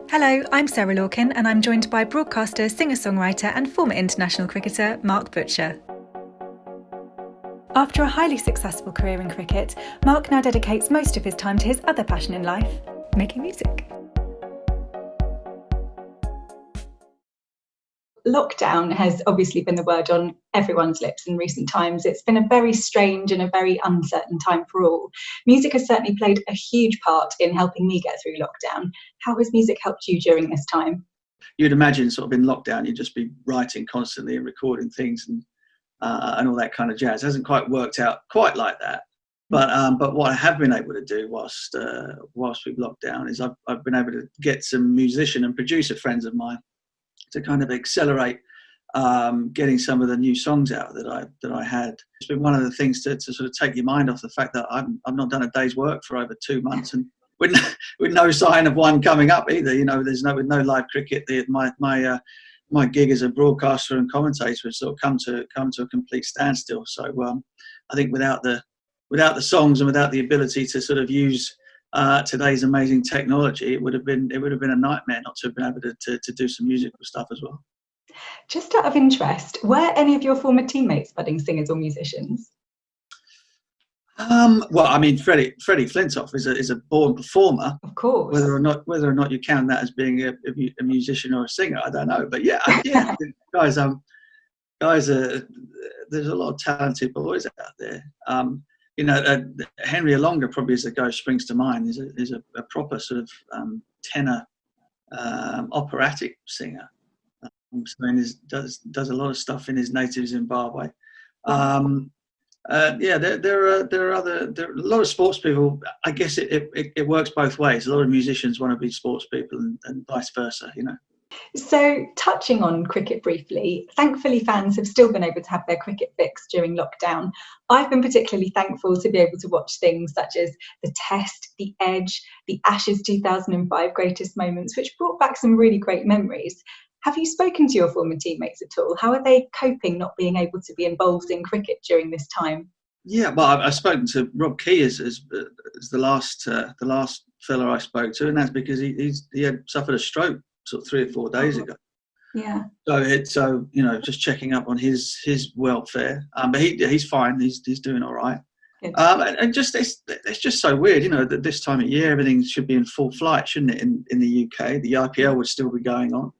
Hello, I'm Sarah Lorcan and I'm joined by broadcaster, singer-songwriter and former international cricketer Mark Butcher. After a highly successful career in cricket, Mark now dedicates most of his time to his other passion in life, making music. Lockdown has obviously been the word on everyone's lips in recent times. It's been a very strange and a very uncertain time for all. Music has certainly played a huge part in helping me get through lockdown. How has music helped you during this time? You'd imagine sort of in lockdown, you'd just be writing constantly and recording things and all that kind of jazz. It hasn't quite worked out quite like that. But what I have been able to do whilst we've locked down is I've been able to get some musician and producer friends of mine to kind of accelerate getting some of the new songs out that I had. It's been one of the things to sort of take your mind off the fact that I've not done a day's work for over 2 months, and with no sign of one coming up either. You know, there's no live cricket. My gig as a broadcaster and commentator has sort of come to a complete standstill. So I think without the songs and without the ability to sort of use today's amazing technology, it would have been a nightmare not to have been able to do some musical stuff as well. Just out of interest, were any of your former teammates budding singers or musicians? Well, I mean, Freddie Flintoff is a born performer. Of course. Whether or not you count that as being a musician or a singer, I don't know. But yeah, guys, there's a lot of talented boys out there. Henry Alonga probably as the guy who springs to mind is a proper sort of tenor operatic singer. Does a lot of stuff in his native Zimbabwe. There are a lot of sports people. I guess it works both ways. A lot of musicians want to be sports people and vice versa, you know. So, touching on cricket briefly, thankfully fans have still been able to have their cricket fix during lockdown. I've been particularly thankful to be able to watch things such as the Test, the Edge, the Ashes 2005 greatest moments, which brought back some really great memories. Have you spoken to your former teammates at all? How are they coping not being able to be involved in cricket during this time? Yeah, well, I've spoken to Rob Key as the last fella I spoke to, and that's because he had suffered a stroke sort of 3 or 4 days ago. Yeah. So just checking up on his welfare. But he's fine. He's doing all right. And just it's just so weird, you know, that this time of year everything should be in full flight, shouldn't it? In the UK, the IPL would still be going on.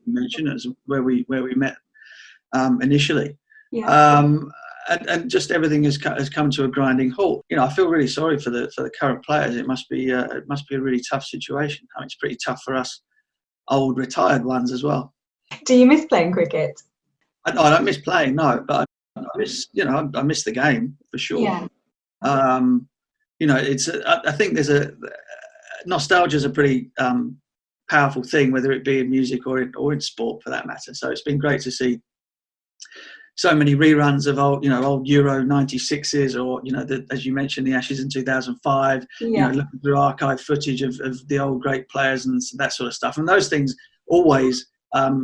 Mentioned as where we met initially. Yeah. And just everything has come to a grinding halt. You know, I feel really sorry for the current players. It must be a really tough situation. I mean, it's pretty tough for us old retired ones as well. Do you miss playing cricket? I don't miss playing, no, but I miss the game for sure. Yeah. I think nostalgia is a pretty powerful thing, whether it be in music or in sport for that matter. So it's been great to see so many reruns of old Euro 96s, or as you mentioned, the Ashes in 2005. Yeah. Looking through archive footage of the old great players and that sort of stuff. And those things always,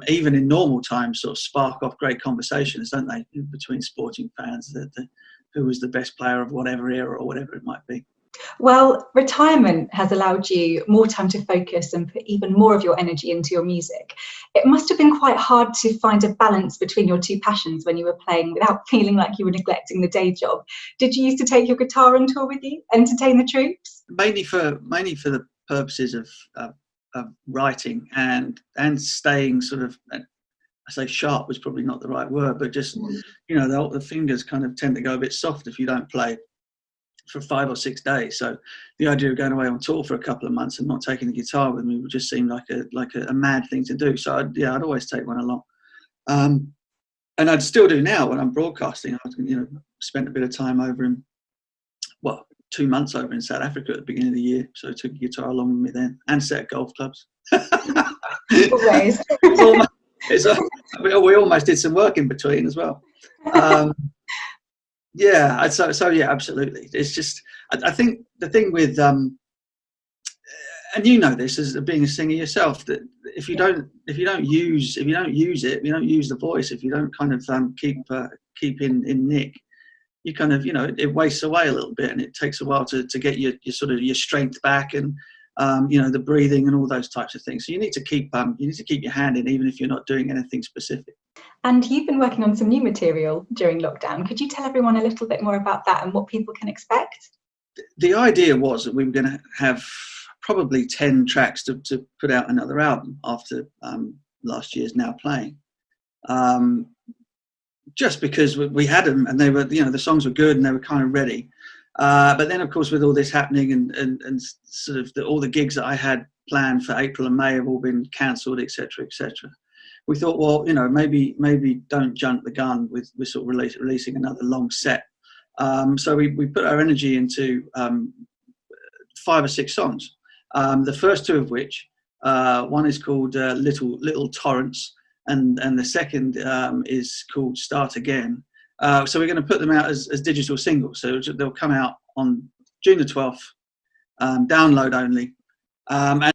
even in normal times, sort of spark off great conversations, don't they, between sporting fans? Who was the best player of whatever era or whatever it might be. Well, retirement has allowed you more time to focus and put even more of your energy into your music. It must have been quite hard to find a balance between your two passions when you were playing without feeling like you were neglecting the day job. Did you used to take your guitar on tour with you, entertain the troops? Mainly for the purposes of writing and staying sort of, I say sharp was probably not the right word, but just, the fingers kind of tend to go a bit soft if you don't play for 5 or 6 days. So the idea of going away on tour for a couple of months and not taking the guitar with me would just seem like a mad thing to do. So I'd always take one along. And I'd still do now when I'm broadcasting. I spent a bit of time over 2 months over in South Africa at the beginning of the year. So I took a guitar along with me then and set golf clubs. Always. We almost did some work in between as well. Yeah, so yeah, absolutely. It's just, I think the thing with, and you know this as being a singer yourself, that if you don't use it, if you don't use the voice, if you don't kind of keep in nick, you kind of, it wastes away a little bit, and it takes a while to get your sort of your strength back and the breathing and all those types of things. So you need to keep your hand in, even if you're not doing anything specific. And you've been working on some new material during lockdown. Could you tell everyone a little bit more about that and what people can expect? The idea was that we were going to have probably 10 tracks to put out another album after last year's Now Playing. Just because we had them and they were, the songs were good and they were kind of ready. But then, of course, with all this happening and sort of all the gigs that I had planned for April and May have all been cancelled, etc., etc. We thought, well, maybe don't jump the gun with sort of releasing another long set. So we put our energy into 5 or 6 songs. The first 2 of which, one is called Little Torrents, and the second is called Start Again. So we're going to put them out as digital singles. So they'll come out on June the 12th, download only. And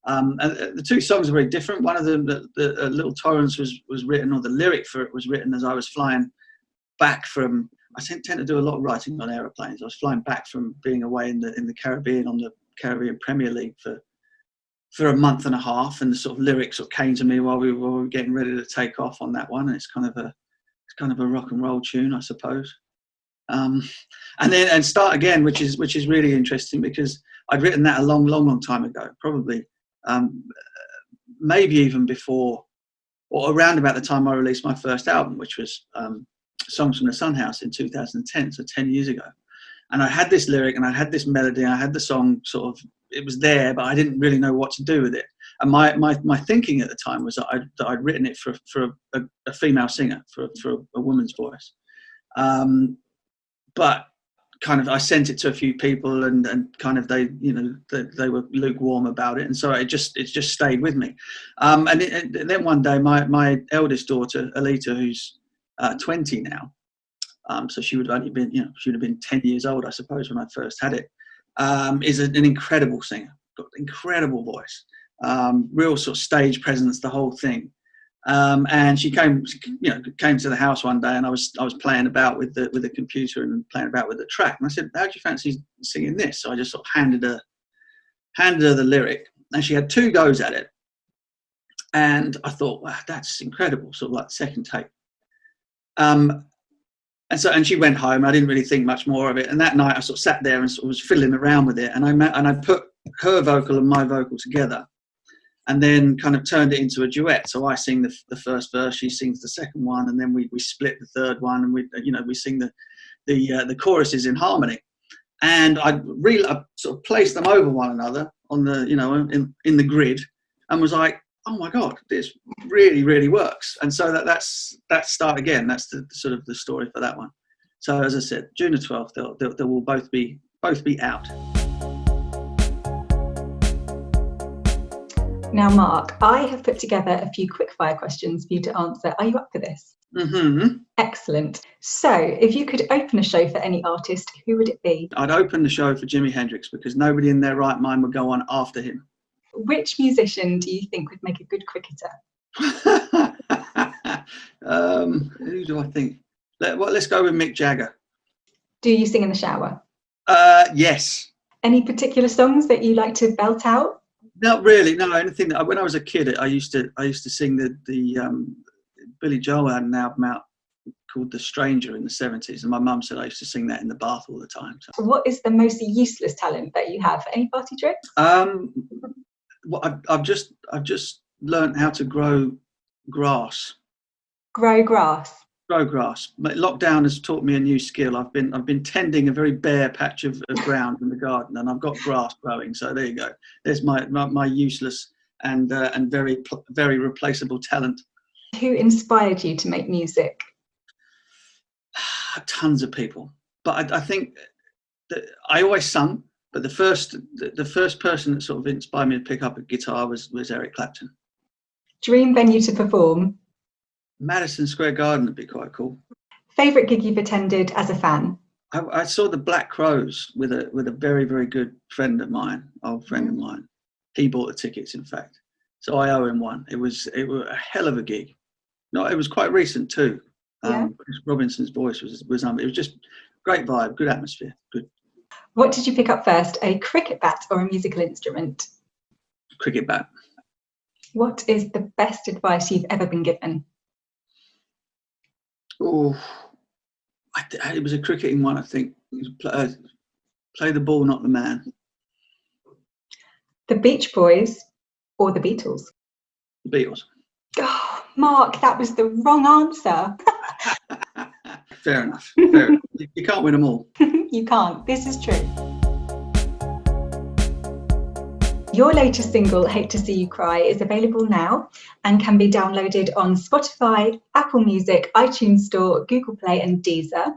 the 2 songs are very different. One of them, the Little Torrents, was written, or the lyric for it was written as I was flying back from. I tend to do a lot of writing on aeroplanes. I was flying back from being away in the Caribbean on the Caribbean Premier League for a month and a half, and the sort of lyrics sort of came to me while we were getting ready to take off on that one. And it's kind of a rock and roll tune, I suppose. And Start Again, which is really interesting, because I'd written that a long time ago, probably maybe even before or around about the time I released my first album, which was Songs from the Sun House in 2010, so 10 years ago. And I had this lyric and I had this melody, and I had the song sort of, it was there, but I didn't really know what to do with it. And my thinking at the time was that I'd written it for a female singer, for a woman's voice. But kind of I sent it to a few people, and kind of they were lukewarm about it, and so it just stayed with me. And then one day my eldest daughter Alita, who's 20 now, so she would have only been she would have been 10 years old, I suppose, when I first had it, is an incredible singer, got an incredible voice, real sort of stage presence, the whole thing. And she came to the house one day, and I was playing about with the computer and playing about with the track, and I said, "How do you fancy singing this?" So I just sort of handed her the lyric, and she had 2 goes at it, and I thought, wow, that's incredible, sort of like second take. And she went home. I didn't really think much more of it. And that night I sort of sat there and sort of was fiddling around with it, and I put her vocal and my vocal together, and then kind of turned it into a duet. So I sing the first verse, she sings the second one, and then we split the third one, and we sing the choruses in harmony. And I sort of placed them over one another on the in the grid, and was like, oh my God, this really, really works. And so that's Start Again. That's the sort of the story for that one. So as I said, June the 12th, they will both be out. Now, Mark, I have put together a few quickfire questions for you to answer. Are you up for this? Mm-hmm. Excellent. So if you could open a show for any artist, who would it be? I'd open the show for Jimi Hendrix, because nobody in their right mind would go on after him. Which musician do you think would make a good cricketer? Who do I think? Let's go with Mick Jagger. Do you sing in the shower? Yes. Any particular songs that you like to belt out? Not really. No, anything that when I was a kid, I used to sing the Billy Joel had an album out called The Stranger in the 70s, and my mum said I used to sing that in the bath all the time. So. What is the most useless talent that you have? Any party tricks? Well, I've just learned how to grow grass. Grow grass. Grow grass. Lockdown has taught me a new skill. I've been tending a very bare patch of ground in the garden, and I've got grass growing. So there you go. There's my useless and very very replaceable talent. Who inspired you to make music? Tons of people, but I think that I always sung. But the first person that sort of inspired me to pick up a guitar was Eric Clapton. Dream venue to perform? Madison Square Garden would be quite cool. Favourite gig you've attended as a fan? I saw the Black Crowes with a very, very good friend of mine, old friend of mine. He bought the tickets, in fact. So I owe him one. It was a hell of a gig. No, it was quite recent too. Yeah. Chris Robinson's voice was it was just great vibe, good atmosphere, good. What did you pick up first, a cricket bat or a musical instrument? Cricket bat. What is the best advice you've ever been given? Oh, it was a cricketing one, I think. It was play the ball, not the man. The Beach Boys or the Beatles? The Beatles. Oh, Mark, that was the wrong answer. Fair enough. Fair enough. You can't win them all. You can't. This is true. Your latest single, Hate to See You Cry, is available now and can be downloaded on Spotify, Apple Music, iTunes Store, Google Play and Deezer.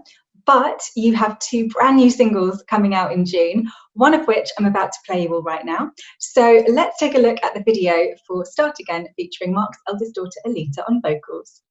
But you have 2 brand new singles coming out in June, one of which I'm about to play you all right now. So let's take a look at the video for Start Again, featuring Mark's eldest daughter, Alita, on vocals.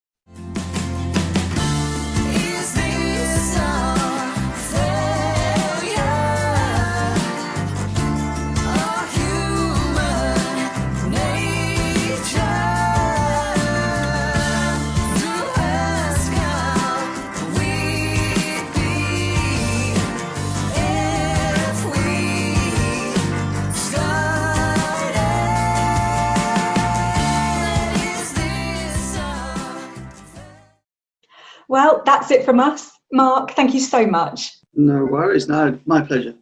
Well, that's it from us. Mark, thank you so much. No worries. No, my pleasure.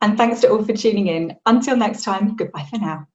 And thanks to all for tuning in. Until next time, goodbye for now.